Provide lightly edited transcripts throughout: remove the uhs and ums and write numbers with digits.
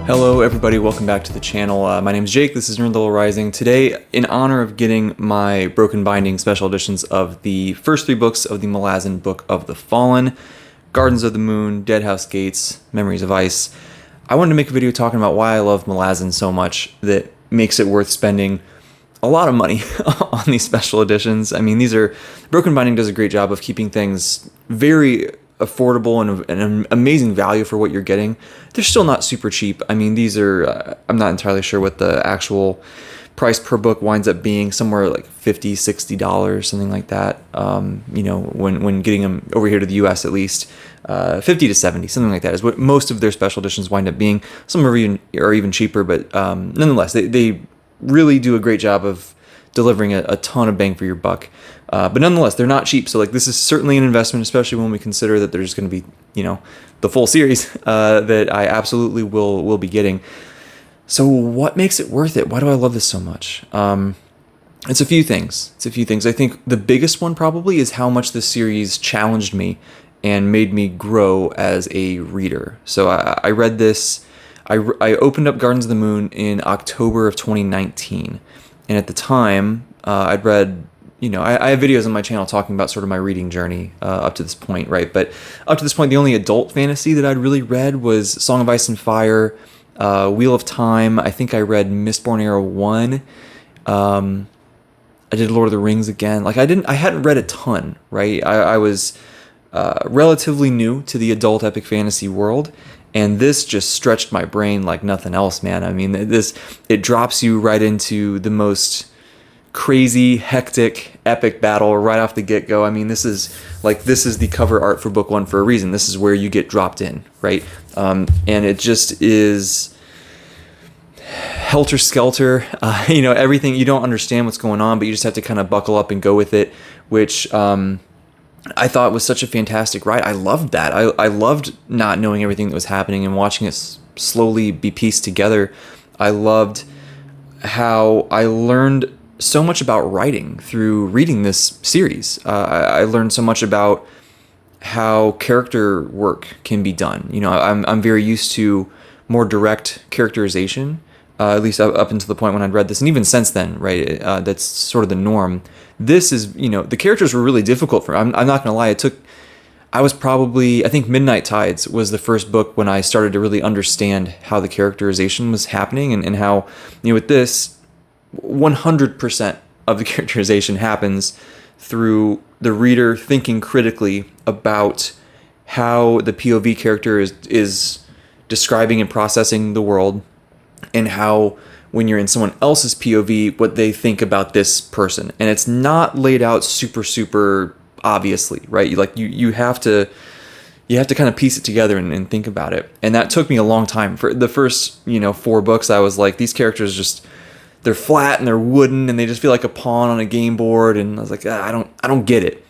Hello everybody, welcome back to the channel. My name is Jake, this is Nerdle Rising. Today, in honor of getting my Broken Binding special editions of the first three books of the MALAZAN Book of the Fallen, Gardens of the Moon, Deadhouse Gates, Memories of Ice, I wanted to make a video talking about why I love MALAZAN so much that makes it worth spending a lot of money on these special editions. I mean, Broken Binding does a great job of keeping things very affordable and an amazing value for what you're getting. They're still not super cheap. I mean, these are, I'm not entirely sure what the actual price per book winds up being, somewhere like $50, $60, something like that. You know, when getting them over here to the US at least, 50 to 70, something like that is what most of their special editions wind up being. Some are even cheaper, but nonetheless, they really do a great job of delivering a ton of bang for your buck. But nonetheless, they're not cheap. So like, this is certainly an investment, especially when we consider that there's going to be, you know, the full series that I absolutely will be getting. So what makes it worth it? Why do I love this so much? It's a few things. I think the biggest one probably is how much this series challenged me and made me grow as a reader. So I read this. I opened up Gardens of the Moon in October of 2019. And at the time, I'd read, you know, I have videos on my channel talking about sort of my reading journey up to this point, right? But up to this point, the only adult fantasy that I'd really read was Song of Ice and Fire, Wheel of Time. I think I read Mistborn Era 1. I did Lord of the Rings again. Like, I hadn't read a ton, right? I was relatively new to the adult epic fantasy world. And this just stretched my brain like nothing else, man. I mean, it drops you right into the most crazy, hectic, epic battle right off the get-go. I mean, this is the cover art for book one for a reason. This is where you get dropped in, right? And it just is helter-skelter. You know, everything, you don't understand what's going on, but you just have to kind of buckle up and go with it, which I thought was such a fantastic ride. I loved that. I loved not knowing everything that was happening and watching it slowly be pieced together. I loved how I learned so much about writing through reading this series. I learned so much about how character work can be done. You know, I'm very used to more direct characterization, at least up until the point when I'd read this, and even since then, right? That's sort of the norm. This is, you know, the characters were really difficult for me. I'm not going to lie. I think Midnight Tides was the first book when I started to really understand how the characterization was happening and how, you know, with this, 100% of the characterization happens through the reader thinking critically about how the POV character is describing and processing the world, and how when you're in someone else's POV, what they think about this person. And it's not laid out super obviously, right? You have to kind of piece it together and think about it. And that took me a long time. For the first, you know, 4 books, I was like, these characters just, they're flat and they're wooden and they just feel like a pawn on a game board. And I was like, I don't get it.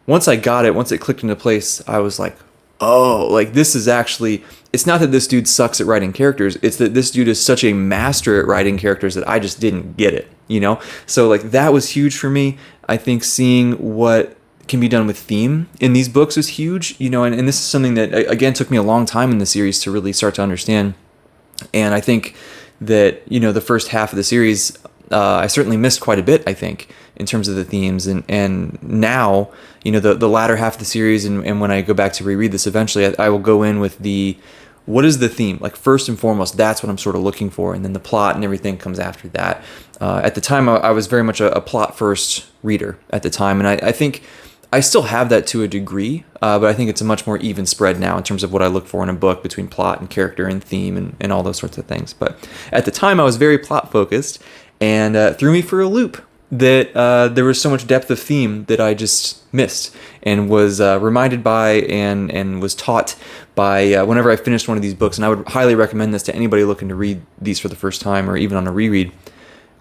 Once I got it, once it clicked into place, I was like, oh, like this is actually, it's not that this dude sucks at writing characters, it's that this dude is such a master at writing characters that I just didn't get it, you know? So like that was huge for me. I think seeing what can be done with theme in these books was huge, you know, and this is something that, again, took me a long time in the series to really start to understand. And I think that, you know, the first half of the series, I certainly missed quite a bit, I think, in terms of the themes. And now, you know, the latter half of the series, and when I go back to reread this eventually, I will go in with what is the theme? Like, first and foremost, that's what I'm sort of looking for. And then the plot and everything comes after that. At the time, I was very much a plot-first reader at the time. And I think I still have that to a degree, but I think it's a much more even spread now in terms of what I look for in a book between plot and character and theme and all those sorts of things. But at the time, I was very plot-focused, and threw me for a loop that there was so much depth of theme that I just missed and was reminded by and was taught by whenever I finished one of these books. And I would highly recommend this to anybody looking to read these for the first time or even on a reread.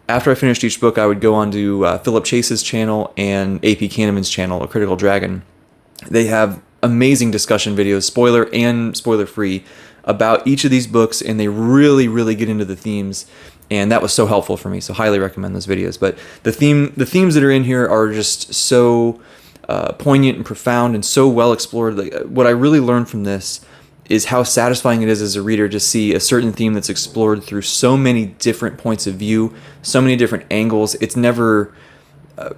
After I finished each book, I would go on to Philip Chase's channel and AP Kahneman's channel, A Critical Dragon. They have amazing discussion videos, spoiler and spoiler-free, about each of these books, and they really get into the themes. And that was so helpful for me, so highly recommend those videos. But the themes that are in here are just so poignant and profound and so well explored. Like, what I really learned from this is how satisfying it is as a reader to see a certain theme that's explored through so many different points of view, so many different angles. It's never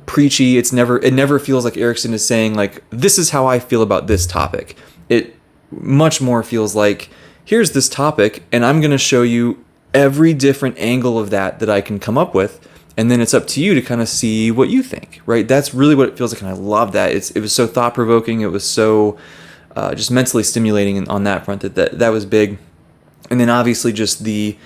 preachy. It never feels like Erikson is saying like, this is how I feel about this topic. It much more feels like, here's this topic and I'm going to show you every different angle of that I can come up with. And then it's up to you to kind of see what you think, right? That's really what it feels like. And I love that. It was so thought provoking. It was so just mentally stimulating on that front that was big. And then obviously just the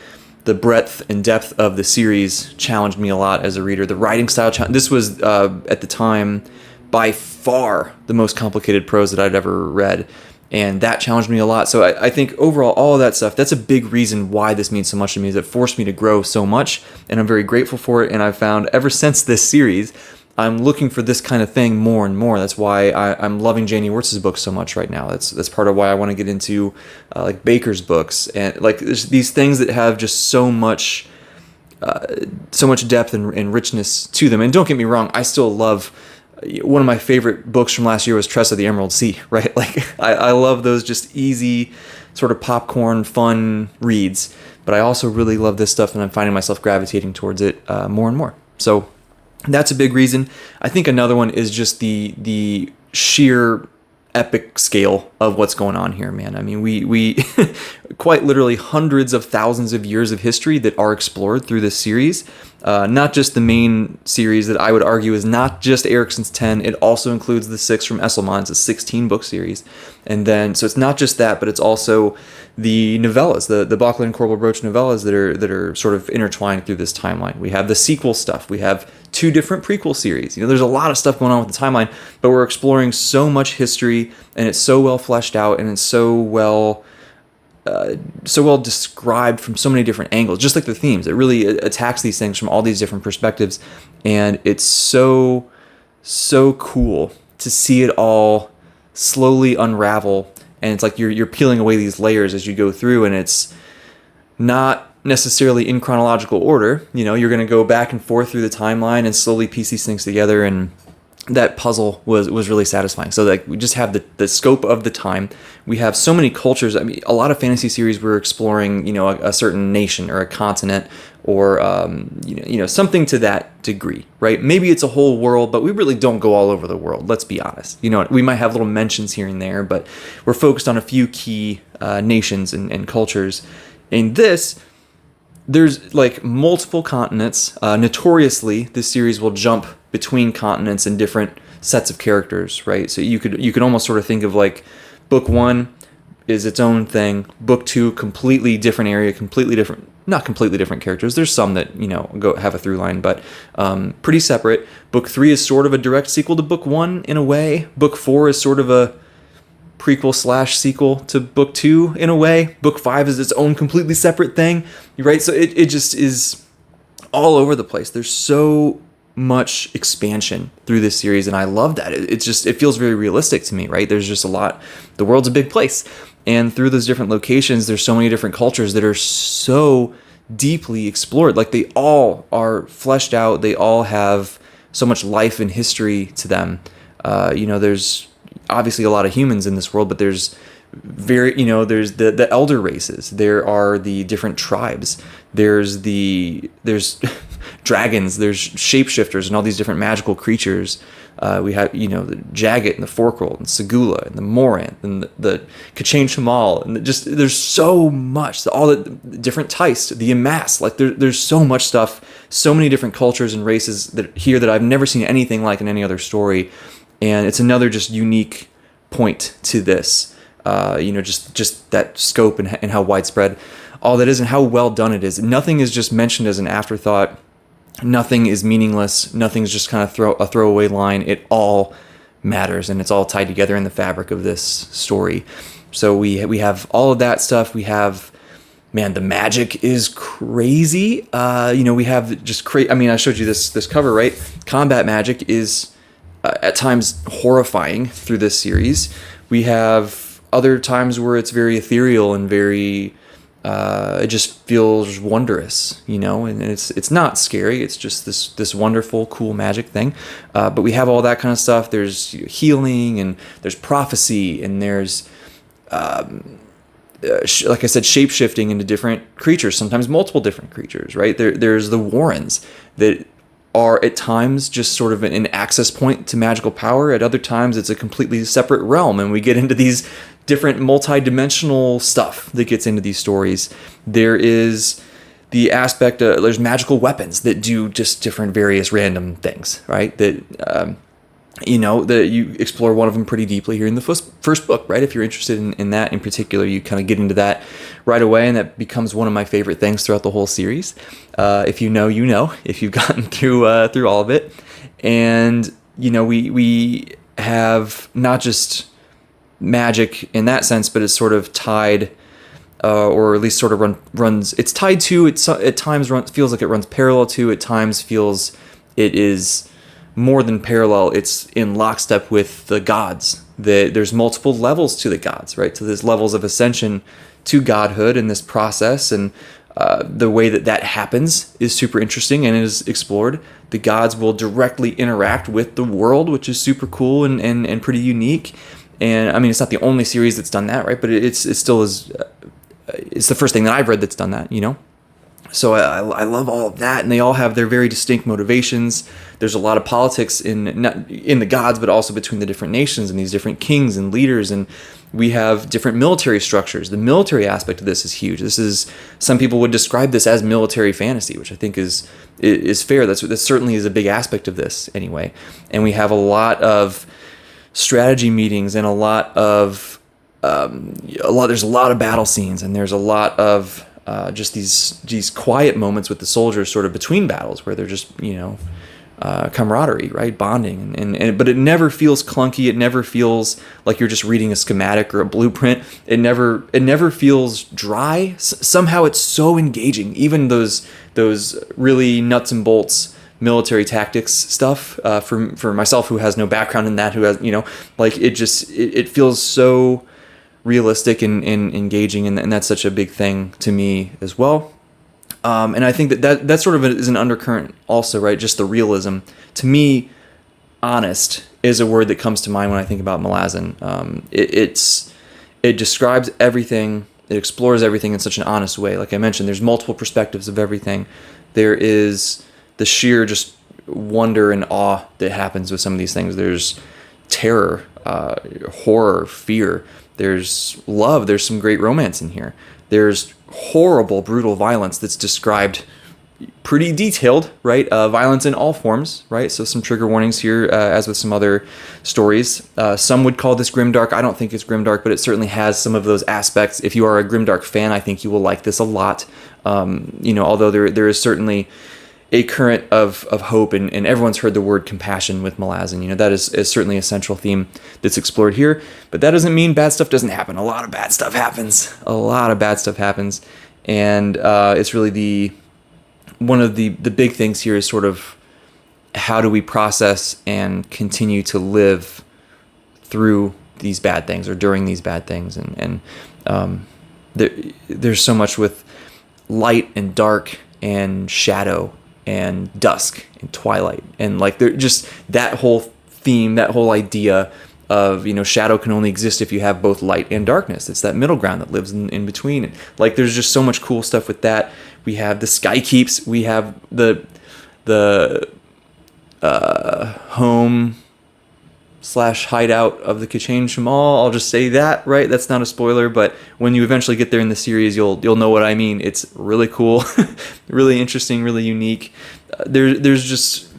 breadth and depth of the series challenged me a lot as a reader. The writing style, this was at the time by far the most complicated prose that I'd ever read. And that challenged me a lot. So I think overall, all of that stuff, that's a big reason why this means so much to me, is it forced me to grow so much. And I'm very grateful for it. And I've found ever since this series, I'm looking for this kind of thing more and more. That's why I'm loving Janie Wirtz's books so much right now. That's part of why I want to get into like Baker's books. And like there's these things that have just so much depth and richness to them. And don't get me wrong, I still love... One of my favorite books from last year was Tressa the Emerald Sea, right? Like I love those just easy sort of popcorn fun reads, but I also really love this stuff and I'm finding myself gravitating towards it more and more. So that's a big reason. I think another one is just the sheer epic scale of what's going on here, man. I mean, we quite literally hundreds of thousands of years of history that are explored through this series. Not just the main series that I would argue is not just Erikson's 10. It also includes the 6 from Esselman's, a 16-book series. And then, so it's not just that, but it's also the novellas, the Bachler and Corbel Broach novellas that are sort of intertwined through this timeline. We have the sequel stuff. We have 2 different prequel series. You know, there's a lot of stuff going on with the timeline, but we're exploring so much history, and it's so well fleshed out, and it's so well described from so many different angles, just like the themes. It really attacks these things from all these different perspectives, and it's so cool to see it all slowly unravel. And it's like you're peeling away these layers as you go through, and it's not necessarily in chronological order. You know, you're going to go back and forth through the timeline and slowly piece these things together, and that puzzle was really satisfying. So like we just have the scope of the time. We have so many cultures. I mean, a lot of fantasy series we're exploring, you know, a certain nation or a continent or you know something to that degree, right? Maybe it's a whole world, but we really don't go all over the world. Let's be honest. You know, we might have little mentions here and there, but we're focused on a few key nations and cultures. In this, there's like multiple continents. Notoriously, this series will jump between continents and different sets of characters, right? So you could almost sort of think of like book 1 is its own thing. Book 2, completely different area, not completely different characters. There's some that, you know, have a through line, but pretty separate. Book 3 is sort of a direct sequel to book 1 in a way. Book 4 is sort of a prequel / sequel to book 2 in a way. Book 5 is its own completely separate thing, right? So it just is all over the place. There's so much expansion through this series, and I love that. It feels very realistic to me, right? There's just a lot. The world's a big place, and through those different locations, there's so many different cultures that are so deeply explored. Like they all are fleshed out. They all have so much life and history to them. You know, there's obviously a lot of humans in this world, but there's there's the elder races. There are the different tribes. There's dragons. There's shapeshifters and all these different magical creatures. We have, you know, the Jagged and the Forkrold and Segula and the Moranth and the Kachain Shamal, and there's so much. All the different Teist, the Amass. Like there's so much stuff, so many different cultures and races that I've never seen anything like in any other story, and it's another just unique point to this. You know, just that scope and how widespread all that is and how well done it is. Nothing is just mentioned as an afterthought. Nothing is meaningless. Nothing's just kind of a throwaway line. It all matters, and it's all tied together in the fabric of this story. So we have all of that stuff. We have, man, the magic is crazy. You know, we have just I mean, I showed you this cover, right? Combat magic is at times horrifying through this series. We have other times where it's very ethereal and very it just feels wondrous, you know, and it's not scary. It's just this wonderful, cool magic thing. But we have all that kind of stuff. There's healing, and there's prophecy, and there's like I said, shape-shifting into different creatures, sometimes multiple different creatures, right? There's the Warrens that are at times just sort of an access point to magical power. At other times, it's a completely separate realm, and we get into these different multi-dimensional stuff that gets into these stories. There is the aspect of, there's magical weapons that do just different various random things, right? That that you explore one of them pretty deeply here in the first book, right? If you're interested in that in particular, you kind of get into that right away, and that becomes one of my favorite things throughout the whole series. If you know, if you've gotten through all of it. And, we have not just magic in that sense, but it's sort of tied, or at least sort of runs, it's tied to, at times feels like it runs parallel to, at times feels it is more than parallel, it's in lockstep with the gods. There's multiple levels to the gods, right? So there's levels of ascension to godhood in this process, and the way that happens is super interesting and is explored. The gods will directly interact with the world, which is super cool and pretty unique. And I mean, it's not the only series that's done that, right? But it still is. It's the first thing that I've read that's done that, So I love all of that, and they all have their very distinct motivations. There's a lot of politics not in the gods, but also between the different nations and these different kings and leaders, and we have different military structures. The military aspect of this is huge. Some people would describe this as military fantasy, which I think is fair. That certainly is a big aspect of this anyway. And we have a lot of strategy meetings and there's a lot of battle scenes, and there's a lot of just these quiet moments with the soldiers sort of between battles where they're just, camaraderie, right? Bonding. But it never feels clunky. It never feels like you're just reading a schematic or a blueprint. It never feels dry. Somehow it's so engaging. Even those really nuts and bolts military tactics stuff, for myself, who has no background in that, who has, it feels so realistic and engaging, and that's such a big thing to me as well. And I think that sort of is an undercurrent also, right? Just the realism. To me, honest is a word that comes to mind when I think about Malazan. It describes everything. It explores everything in such an honest way. Like I mentioned, there's multiple perspectives of everything. There is the sheer just wonder and awe that happens with some of these things. There's terror, horror, fear. There's love. There's some great romance in here. There's horrible, brutal violence that's described pretty detailed, right? Violence in all forms, right? So some trigger warnings here, as with some other stories. Some would call this grimdark. I don't think it's grimdark, but it certainly has some of those aspects. If you are a grimdark fan, I think you will like this a lot. Although there is certainly a current of hope, and everyone's heard the word compassion with Malazan. That is certainly a central theme that's explored here, but that doesn't mean bad stuff doesn't happen. A lot of bad stuff happens. And it's really one of the big things here is sort of how do we process and continue to live through these bad things or during these bad things, and there's so much with light and dark and shadow and dusk and twilight, and they're just that whole theme, that whole idea of shadow can only exist if you have both light and darkness. It's that middle ground that lives in between. And there's just so much cool stuff with that. We have the sky keeps. We have the home / hideout of the Kachane Shamal. I'll just say that, right? That's not a spoiler, but when you eventually get there in the series, you'll know what I mean. It's really cool, really interesting, really unique. There's just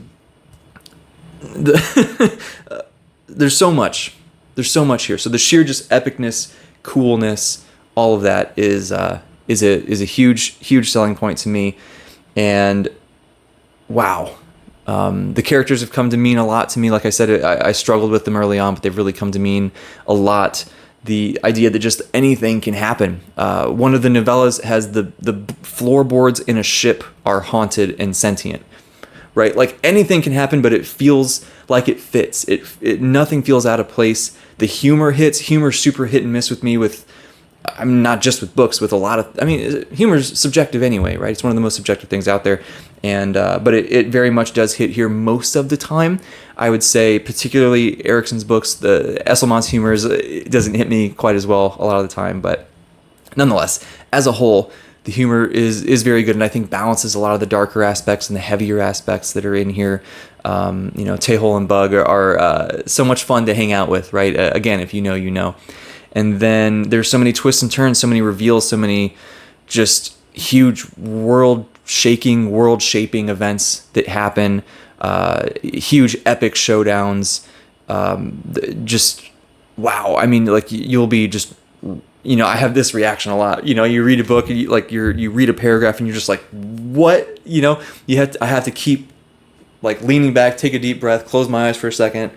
there's so much. There's so much here. So the sheer just epicness, coolness, all of that is a huge selling point to me. And wow. The characters have come to mean a lot to me. Like I said, I struggled with them early on, but they've really come to mean a lot. The idea that just anything can happen. One of the novellas has the floorboards in a ship are haunted and sentient, right? Anything can happen, but it feels like it fits. Nothing feels out of place. The humor hits. Humor's super hit and miss with me not just with books, with a lot of, humor's subjective anyway, right? It's one of the most subjective things out there. And, but it very much does hit here most of the time. I would say, particularly Erickson's books, the Esselmont's humor it doesn't hit me quite as well a lot of the time, but Nonetheless, as a whole, the humor is very good, and I think balances a lot of the darker aspects and the heavier aspects that are in here. Taehol and Bug are so much fun to hang out with, right? Again, if you know, you know. And then there's so many twists and turns, so many reveals, so many just huge world-shaping events that happen, huge epic showdowns. Just wow. I mean, like, you'll be just, I have this reaction a lot. You read a book and you read a paragraph and you're just like, what? I have to keep like leaning back, take a deep breath, close my eyes for a second,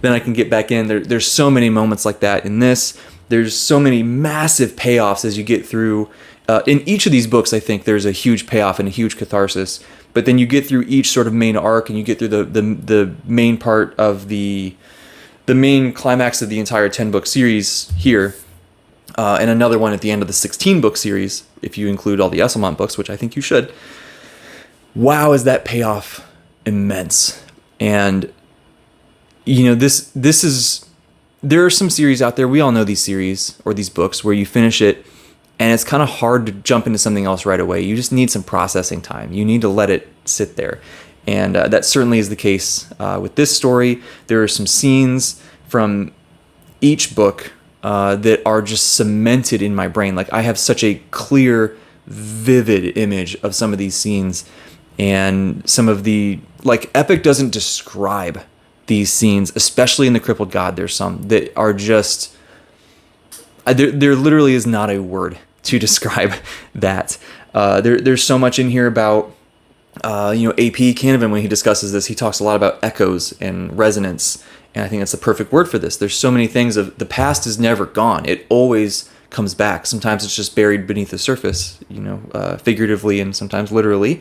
then I can get back in. There's so many moments like that in this. There's so many massive payoffs as you get through. In each of these books, I think there's a huge payoff and a huge catharsis. But then you get through each sort of main arc, and you get through the main part of the main climax of the entire 10-book series here, and another one at the end of the 16-book series, if you include all the Esselmont books, which I think you should. Wow, is that payoff immense. And this is, there are some series out there, we all know these series or these books, where you finish it and it's kind of hard to jump into something else right away. You just need some processing time. You need to let it sit there. And that certainly is the case with this story. There are some scenes from each book that are just cemented in my brain. Like, I have such a clear, vivid image of some of these scenes, and some of the, like, Epic doesn't describe these scenes, especially in The Crippled God. There's some that are just, there literally is not a word to describe that. There's so much in here about, A.P. Canavan, when he discusses this, he talks a lot about echoes and resonance, and I think that's the perfect word for this. There's so many things of, the past is never gone. It always comes back. Sometimes it's just buried beneath the surface, figuratively and sometimes literally.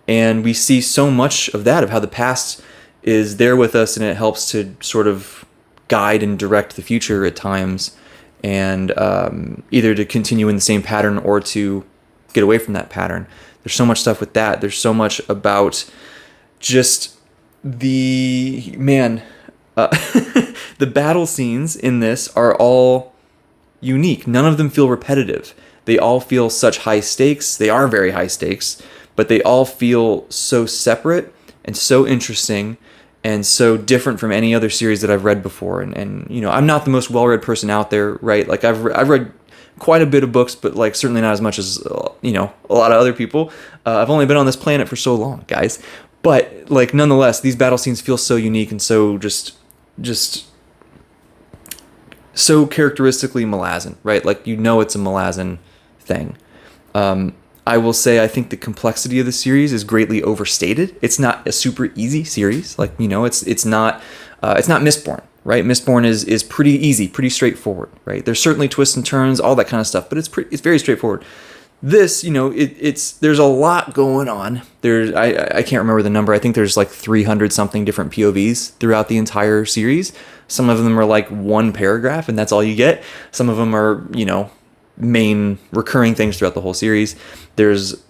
And we see so much of that, of how the past is there with us, and it helps to sort of guide and direct the future at times, and either to continue in the same pattern or to get away from that pattern. There's so much stuff with that. There's so much about just the battle scenes in this are all unique. None of them feel repetitive. They all feel such high stakes. They are very high stakes, but they all feel so separate and so interesting and so different from any other series that I've read before. And I'm not the most well-read person out there, right? Like, I've read quite a bit of books, but like certainly not as much as a lot of other people. I've only been on this planet for so long, guys. But like, nonetheless, these battle scenes feel so unique and so just so characteristically Malazan, right? Like, it's a Malazan thing. I will say, I think the complexity of the series is greatly overstated. It's not a super easy series. Like, it's not Mistborn, right? Mistborn is pretty easy, pretty straightforward, right? There's certainly twists and turns, all that kind of stuff, but it's very straightforward. This, there's a lot going on. I can't remember the number. I think there's like 300 something different POVs throughout the entire series. Some of them are like one paragraph and that's all you get. Some of them are, main recurring things throughout the whole series. There's,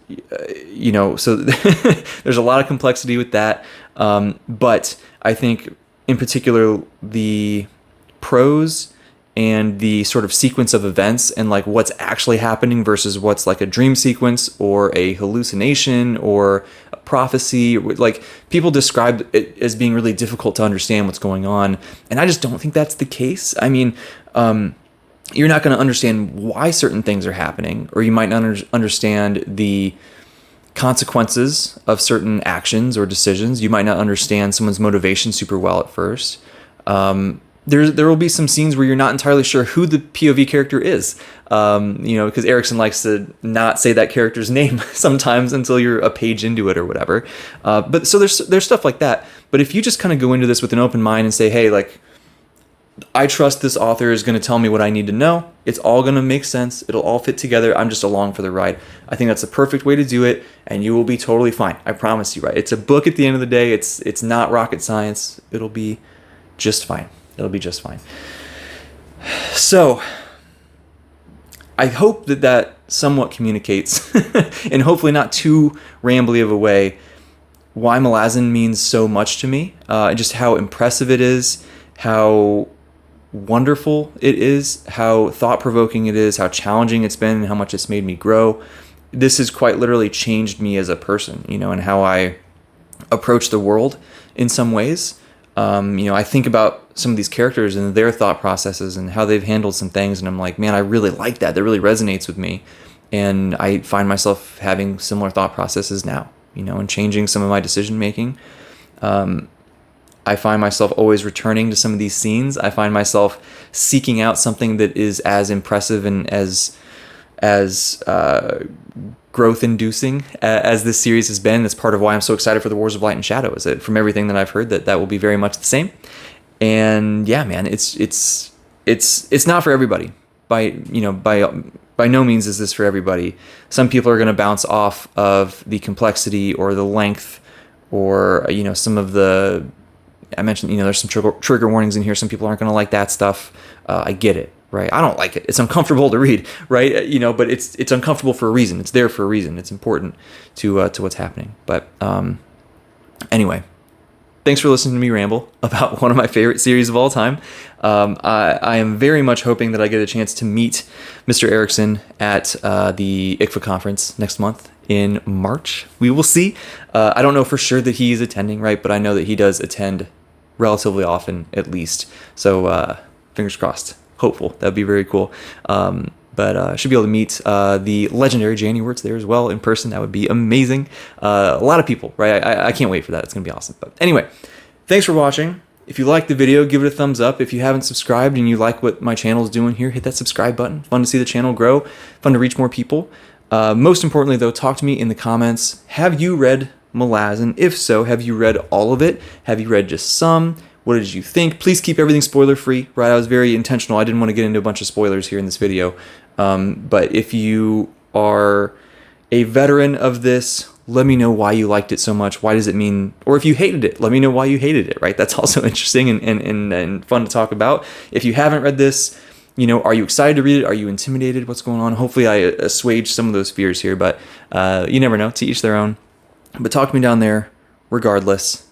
so there's a lot of complexity with that. But I think in particular, the prose and the sort of sequence of events and like what's actually happening versus what's like a dream sequence or a hallucination or a prophecy. Like, people describe it as being really difficult to understand what's going on. And I just don't think that's the case. I mean, you're not going to understand why certain things are happening, or you might not understand the consequences of certain actions or decisions. You might not understand someone's motivation super well at first. There will be some scenes where you're not entirely sure who the POV character is, because Erickson likes to not say that character's name sometimes until you're a page into it or whatever. But so there's stuff like that. But if you just kind of go into this with an open mind and say, hey, like, I trust this author is going to tell me what I need to know. It's all going to make sense. It'll all fit together. I'm just along for the ride. I think that's the perfect way to do it, and you will be totally fine. I promise you, right? It's a book at the end of the day. It's not rocket science. It'll be just fine. It'll be just fine. So, I hope that somewhat communicates, and hopefully not too rambly of a way, why Malazan means so much to me. Just how impressive it is, how wonderful it is, how thought-provoking it is, how challenging it's been, and how much it's made me grow. This has quite literally changed me as a person, and how I approach the world in some ways. I think about some of these characters and their thought processes and how they've handled some things, and I'm like, man, I really like that. That really resonates with me. And I find myself having similar thought processes now, and changing some of my decision making. I find myself always returning to some of these scenes. I find myself seeking out something that is as impressive and as growth-inducing as this series has been. That's part of why I'm so excited for the Wars of Light and Shadow. Is that from everything that I've heard, that will be very much the same. And yeah, man, it's not for everybody. By no means is this for everybody. Some people are going to bounce off of the complexity or the length, or some of the. I mentioned, there's some trigger warnings in here. Some people aren't going to like that stuff. I get it, right? I don't like it. It's uncomfortable to read, right? But it's uncomfortable for a reason. It's there for a reason. It's important to what's happening. But anyway, thanks for listening to me ramble about one of my favorite series of all time. I am very much hoping that I get a chance to meet Mr. Erickson at the ICFA conference next month in March. We will see. I don't know for sure that he is attending, right? But I know that he does attend relatively often, at least. So fingers crossed. Hopeful. That'd be very cool. But I should be able to meet the legendary Janie Wirtz there as well in person. That would be amazing. A lot of people, right? I can't wait for that. It's going to be awesome. But anyway, thanks for watching. If you liked the video, give it a thumbs up. If you haven't subscribed and you like what my channel is doing here, hit that subscribe button. Fun to see the channel grow. Fun to reach more people. Most importantly, though, talk to me in the comments. Have you read Malazan? If so, have you read all of it? Have you read just some? What did you think? Please keep everything spoiler-free, right? I was very intentional. I didn't want to get into a bunch of spoilers here in this video. But if you are a veteran of this, let me know why you liked it so much. Why does it mean, or if you hated it, let me know why you hated it, right? That's also interesting and fun to talk about. If you haven't read this, are you excited to read it? Are you intimidated? What's going on? Hopefully I assuage some of those fears here, but you never know. To each their own. But talk to me down there regardless.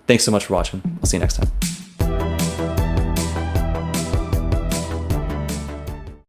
Thanks so much for watching. I'll see you next time.